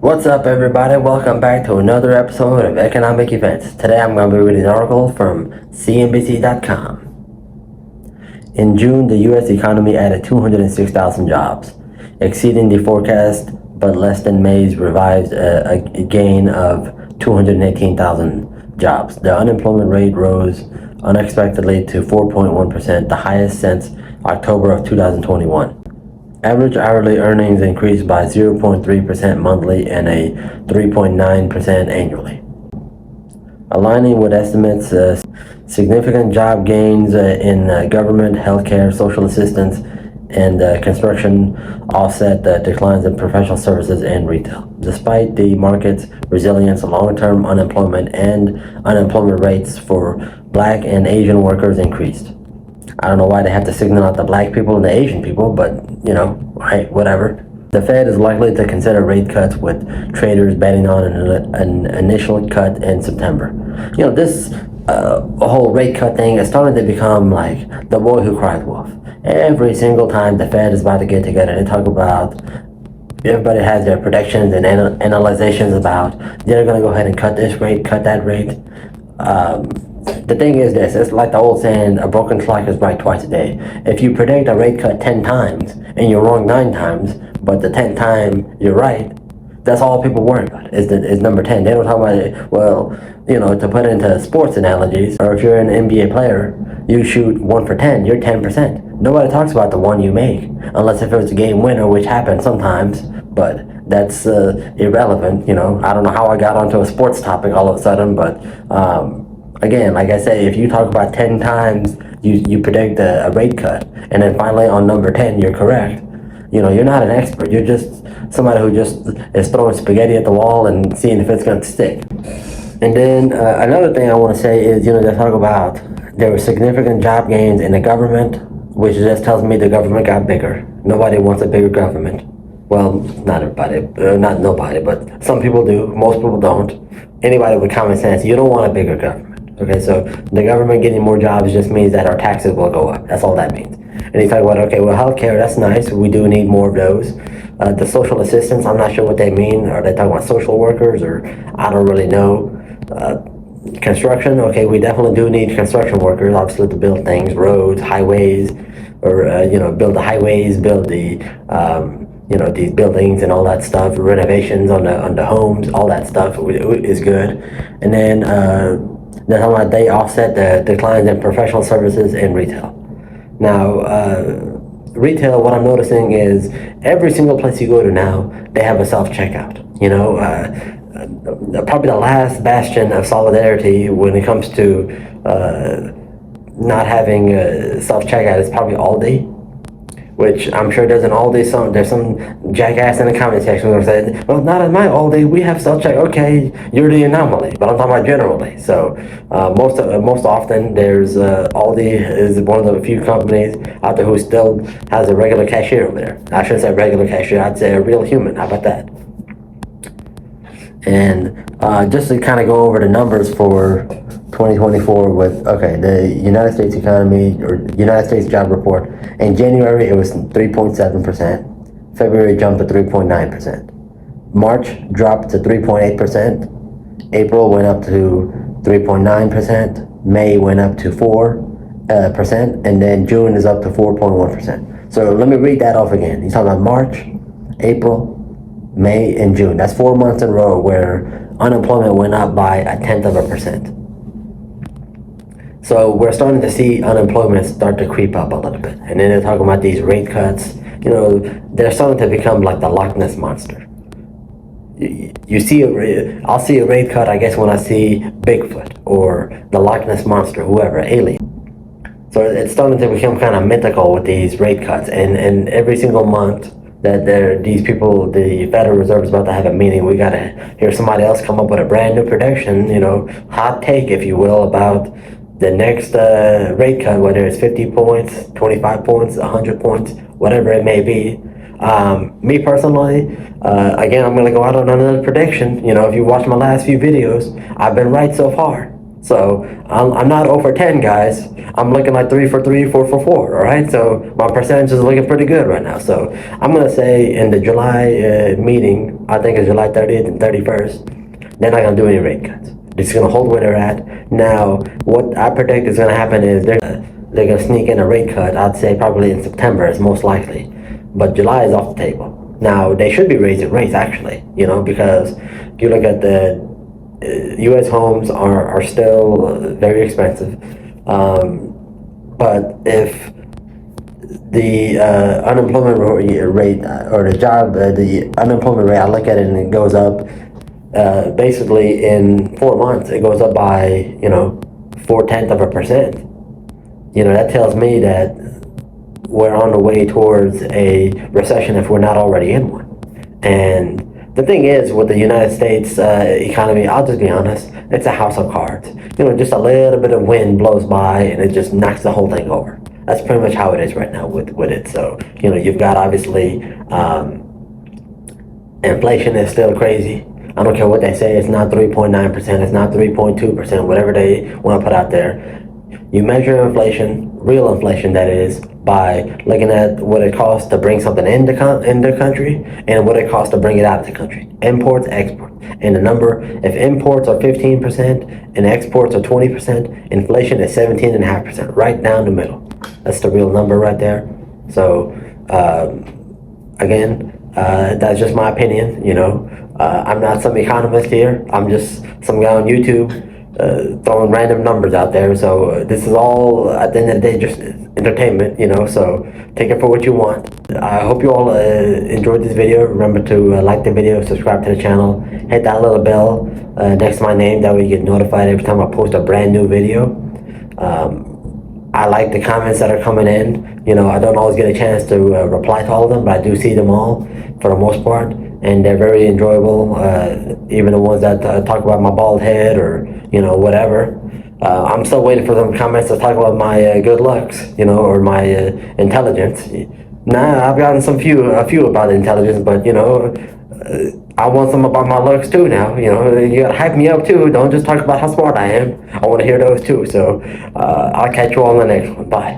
What's up, everybody? Welcome back to another episode of Economic Events. Today I'm going to be reading an article from CNBC.com. In June, the U.S. economy added 206,000 jobs, exceeding the forecast, but less than May's revised a gain of 218,000 jobs. The unemployment rate rose unexpectedly to 4.1%, the highest since October of 2021. Average hourly earnings increased by 0.3% monthly and a 3.9% annually. Aligning with estimates, significant job gains in government, healthcare, social assistance, and construction offset the declines in professional services and retail. Despite the market's resilience, long-term unemployment and unemployment rates for Black and Asian workers increased. I don't know why they have to signal out the Black people and the Asian people, but, hey, whatever. The Fed is likely to consider rate cuts, with traders betting on an initial cut in September. This whole rate cut thing is starting to become like the boy who cried wolf. Every single time the Fed is about to get together, they talk about, everybody has their predictions and analyzations about they're going to go ahead and cut this rate, cut that rate. The thing is this, it's like the old saying, a broken clock is right twice a day. If you predict a rate cut 10 times and you're wrong 9 times, but the 10th time you're right, that's all people worry about is number 10. They don't talk about it, to put into sports analogies, or if you're an NBA player, you shoot 1 for 10, you're 10%. Nobody talks about the one you make, unless if it was a game winner, which happens sometimes, but that's irrelevant. I don't know how I got onto a sports topic all of a sudden, but again, like I say, if you talk about 10 times you predict a rate cut, and then finally on number 10 you're correct, you're not an expert. You're just somebody who just is throwing spaghetti at the wall and seeing if it's going to stick. And then another thing I want to say is, they talk about there were significant job gains in the government, which just tells me the government got bigger. Nobody wants a bigger government. Well, not everybody, not nobody, but some people do. Most people don't. Anybody with common sense, you don't want a bigger government. Okay, so the government getting more jobs just means that our taxes will go up. That's all that means. And you talk about, healthcare, that's nice. We do need more of those. The social assistance, I'm not sure what they mean. Are they talking about social workers, or I don't really know. Construction, okay, we definitely do need construction workers, obviously, to build things, roads, highways, or, build the highways, build the, these buildings and all that stuff, renovations on the homes, all that stuff is good. And then, they're talking about they offset the declines in professional services and retail. Now, retail, what I'm noticing is every single place you go to now, they have a self-checkout. Probably the last bastion of solidarity when it comes to not having self-checkout is probably Aldi, which I'm sure there's some jackass in the comment section who said, well, not at my Aldi, we have self-check. Okay, you're the anomaly, but I'm talking about generally. So most often there's Aldi is one of the few companies out there who still has a regular cashier over there. I shouldn't say regular cashier, I'd say a real human. How about that? And just to kind of go over the numbers for 2024 with, the United States economy, or United States job report. In January, it was 3.7%. February jumped to 3.9%. March dropped to 3.8%. April went up to 3.9%. May went up to 4%. And then June is up to 4.1%. So let me read that off again. You're talking about March, April, May, and June. That's 4 months in a row where unemployment went up by 0.1%. So we're starting to see unemployment start to creep up a little bit. And then they're talking about these rate cuts. They're starting to become like the Loch Ness Monster. I'll see a rate cut, I guess, when I see Bigfoot or the Loch Ness Monster, whoever, alien. So it's starting to become kind of mythical with these rate cuts. And every single month that these people, the Federal Reserve is about to have a meeting, we got to hear somebody else come up with a brand new prediction, hot take, if you will, about the next rate cut, whether it's 50 points, 25 points, 100 points, whatever it may be. Me personally, again, I'm going to go out on another prediction. If you watch my last few videos, I've been right so far. So I'm not over 10, guys. I'm looking like 3 for 3, 4 for 4. All right. So my percentage is looking pretty good right now. So I'm gonna say in the July meeting, I think it's July 30th and 31st, they're not gonna do any rate cuts. They're just gonna hold where they're at. Now, what I predict is gonna happen is they're gonna sneak in a rate cut. I'd say probably in September is most likely, but July is off the table. Now they should be raising rates actually, because you look at the U.S. homes are still very expensive, but if the unemployment rate or the unemployment rate, I look at it and it goes up. Basically, in 4 months, it goes up by 0.4%. That tells me that we're on the way towards a recession if we're not already in one. And the thing is, with the United States economy, I'll just be honest, it's a house of cards. Just a little bit of wind blows by and it just knocks the whole thing over. That's pretty much how it is right now with it. So, you've got obviously inflation is still crazy. I don't care what they say, it's not 3.9%, it's not 3.2%, whatever they want to put out there. You measure inflation, real inflation that is, by looking at what it costs to bring something in the country and what it costs to bring it out of the country. Imports, exports. And the number, if imports are 15% and exports are 20%, inflation is 17.5%, right down the middle. That's the real number right there. So, again, that's just my opinion, I'm not some economist here. I'm just some guy on YouTube throwing random numbers out there. So this is all, at the end of the day, just entertainment, so take it for what you want. I hope you all enjoyed this video. Remember to like the video, subscribe to the channel, hit that little bell next to my name. That way you get notified every time I post a brand new video. I like the comments that are coming in. I don't always get a chance to reply to all of them, but I do see them all for the most part, and they're very enjoyable. Even the ones that talk about my bald head or whatever. I'm still waiting for them comments to talk about my good looks, or my intelligence. Nah, I've gotten a few about intelligence, but I want some about my looks too now. You gotta hype me up too. Don't just talk about how smart I am. I want to hear those too. So I'll catch you all in the next one. Bye.